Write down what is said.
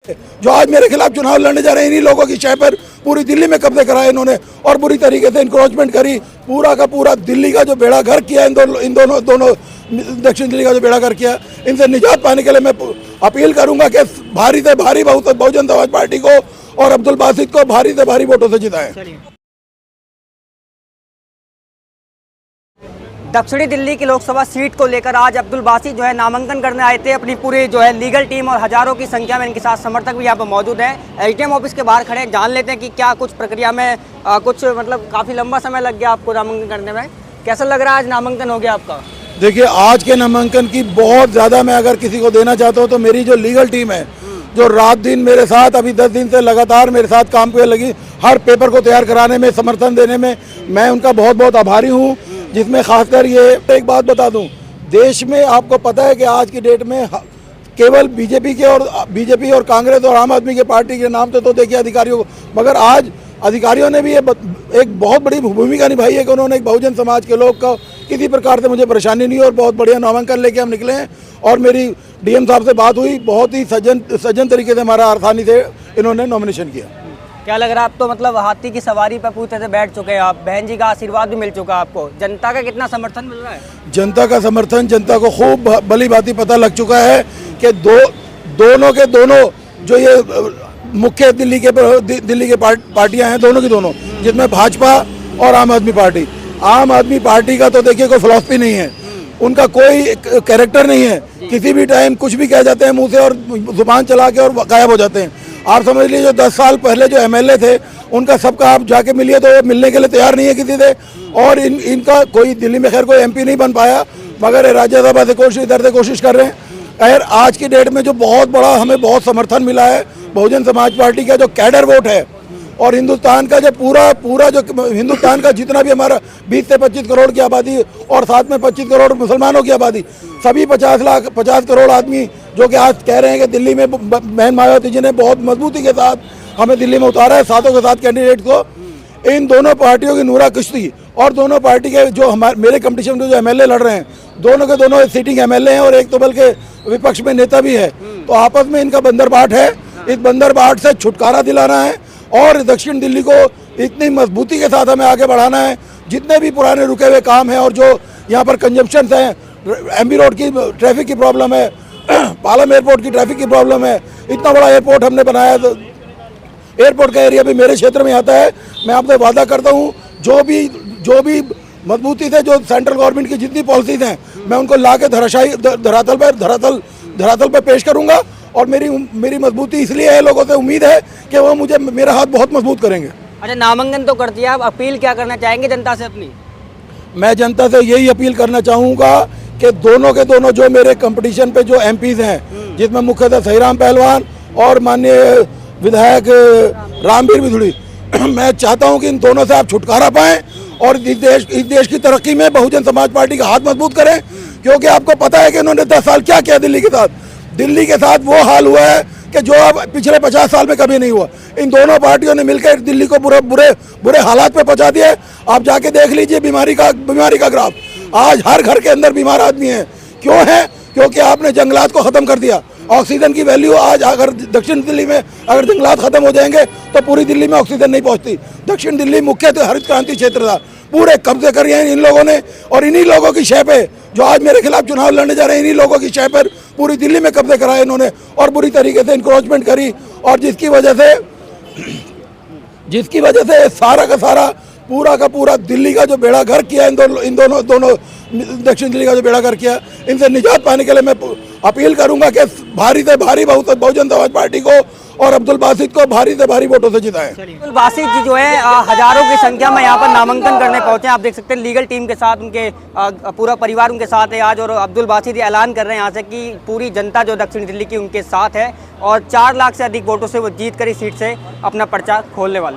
जो आज मेरे खिलाफ चुनाव लड़ने जा रहे हैं, इन्हीं लोगों की शय पर पूरी दिल्ली में कब्जे कराए इन्होंने और बुरी तरीके से इंक्रोचमेंट करी। पूरा का पूरा दिल्ली का जो बेड़ा गर्क किया इन दोनों दक्षिण दिल्ली का जो बेड़ा गर्क किया, इनसे निजात पाने के लिए मैं अपील करूंगा कि भारी से भारी बहुजन समाज पार्टी को और अब्दुल बासित को भारी से भारी वोटों से जिताएं। दक्षिणी दिल्ली की लोकसभा सीट को लेकर आज अब्दुल बासित जो है नामांकन करने आए थे। अपनी पूरी जो है लीगल टीम और हजारों की संख्या में इनके साथ समर्थक भी यहाँ पर मौजूद हैं। एसडीएम ऑफिस के बाहर खड़े हैं, जान लेते हैं कि क्या कुछ प्रक्रिया में कुछ मतलब काफ़ी लंबा समय लग गया आपको नामांकन करने में। कैसा लग रहा है आज नामांकन हो गया आपका? देखिए, आज के नामांकन की बहुत ज़्यादा मैं अगर किसी को देना चाहता हूँ तो मेरी जो लीगल टीम है, जो रात दिन मेरे साथ अभी 10 दिन से लगातार मेरे साथ काम पे लगी, हर पेपर को तैयार कराने में, समर्थन देने में, मैं उनका बहुत बहुत आभारी हूँ। जिसमें खासकर ये एक बात बता दूं, देश में आपको पता है कि आज की डेट में केवल बीजेपी और कांग्रेस और आम आदमी के पार्टी के नाम तो देखिए अधिकारियों को, मगर आज अधिकारियों ने भी ये एक बहुत बड़ी भूमिका निभाई है कि उन्होंने एक बहुजन समाज के लोग का किसी प्रकार से मुझे परेशानी नहीं और बहुत बढ़िया नामांकन लेके हम निकले हैं। और मेरी डीएम साहब से बात हुई, बहुत ही सज्जन तरीके से हमारा आसानी से इन्होंने नॉमिनेशन किया। क्या लग रहा है आप तो मतलब हाथी की सवारी पर पूरी तरह से बैठ चुके हैं आप, बहन जी का आशीर्वाद भी मिल चुका है आपको, जनता का कितना समर्थन मिल रहा है? जनता का समर्थन, जनता को खूब भली भांति पता लग चुका है कि दोनों जो ये मुख्य दिल्ली के पार्टियां हैं, दोनों की दोनों, जिसमें भाजपा और आम आदमी पार्टी का तो देखिए कोई फिलॉसफी नहीं है, उनका कोई कैरेक्टर नहीं है, किसी भी टाइम कुछ भी कह जाते हैं मुंह से और जुबान चला के और गायब हो जाते हैं। आप समझ लीजिए जो 10 साल पहले जो एमएलए थे उनका सबका आप जाके मिलिए तो मिलने के लिए तैयार नहीं है किसी से। और इनका कोई दिल्ली में खैर कोई एमपी नहीं बन पाया, मगर राज्यसभा से इधर से कोशिश कर रहे हैं। खैर आज की डेट में जो बहुत बड़ा हमें बहुत समर्थन मिला है बहुजन समाज पार्टी का जो कैडर वोट है, और हिंदुस्तान का जो पूरा जो हिंदुस्तान का जितना भी हमारा 20 से 25 करोड़ की आबादी और साथ में 25 करोड़ मुसलमानों की आबादी, सभी 50 करोड़ आदमी जो कि आज कह रहे हैं कि दिल्ली में बहन मायावती जी ने बहुत मजबूती के साथ हमें दिल्ली में उतारा है, सातों के साथ कैंडिडेट को। इन दोनों पार्टियों की नूरा कुश्ती और दोनों पार्टी के जो मेरे कंपटीशन में जो एमएलए लड़ रहे हैं, दोनों के दोनों सीटिंग एमएलए हैं और एक तो बल्कि विपक्ष में नेता भी है। तो आपस में इनका बंदरबाट है, इस बंदरबाट से छुटकारा दिलाना है और दक्षिण दिल्ली को इतनी मजबूती के साथ हमें आगे बढ़ाना है। जितने भी पुराने रुके हुए काम हैं और जो यहाँ पर कंजम्पशन हैं, एमबी रोड की ट्रैफिक की प्रॉब्लम है, पालम एयरपोर्ट की ट्रैफिक की प्रॉब्लम है, इतना बड़ा एयरपोर्ट हमने बनाया, तो एयरपोर्ट का एरिया भी मेरे क्षेत्र में आता है। मैं आपसे वादा करता हूँ जो भी मजबूती से जो सेंट्रल गवर्नमेंट की जितनी पॉलिसीज हैं, मैं उनको ला के धरातल पर पेश करूँगा। और मेरी मजबूती इसलिए है, लोगों से उम्मीद है कि वो मुझे मेरा हाथ बहुत मजबूत करेंगे। अच्छा, नामांकन तो कर दिया, आप अपील क्या करना चाहेंगे जनता से अपनी? मैं जनता से यही अपील करना चाहूँगा कि दोनों के दोनों जो मेरे कंपटीशन पे जो एमपीज हैं, जिसमें मुख्यतः सहीराम पहलवान और माननीय विधायक रामवीर बिधुड़ी, मैं चाहता हूं कि इन दोनों से आप छुटकारा पाएं और इस देश की तरक्की में बहुजन समाज पार्टी का हाथ मजबूत करें। क्योंकि आपको पता है कि इन्होंने 10 साल क्या किया दिल्ली के साथ वो हाल हुआ है कि जो अब पिछले 50 साल में कभी नहीं हुआ। इन दोनों पार्टियों ने मिलकर दिल्ली को बुरे हालात पे पहुंचा दिया। आप जाके देख लीजिए बीमारी का ग्राफ, आज हर घर के अंदर बीमार आदमी है। क्यों है? क्योंकि आपने जंगलात को ख़त्म कर दिया। ऑक्सीजन की वैल्यू आज अगर दक्षिण दिल्ली में अगर जंगलात खत्म हो जाएंगे तो पूरी दिल्ली में ऑक्सीजन नहीं पहुंचती। दक्षिण दिल्ली मुख्यतः हरित क्रांति क्षेत्र था, पूरे कब्जे करे हैं इन लोगों ने। और इन्हीं लोगों की शय पे जो आज मेरे खिलाफ चुनाव लड़ने जा रहे हैं, इन्हीं लोगों की शय पर पूरी दिल्ली में कब्जे कराए इन्होंने और बुरी तरीके से इंक्रोचमेंट करी। और जिसकी वजह से सारा का सारा पूरा का पूरा दिल्ली का जो बेड़ा गर्क किया, इन दोनों दक्षिण दिल्ली का जो बेड़ा गर्क किया, इनसे निजात पाने के लिए मैं अपील करूंगा कि भारी से भारी बहुजन समाज पार्टी को और अब्दुल बासित को भारी से भारी वोटों से जिताएं। अब्दुल बासित जी जो है हजारों की संख्या में यहाँ पर नामांकन करने पहुंचे। आप देख सकते हैं लीगल टीम के साथ उनके पूरा परिवार उनके साथ है आज। और अब्दुल बासित ये ऐलान कर रहे हैं यहाँ से कि पूरी जनता जो दक्षिण दिल्ली की उनके साथ है और 4 लाख से अधिक वोटों से वो जीत कर इस सीट से अपना पर्चा खोलने वाले हैं।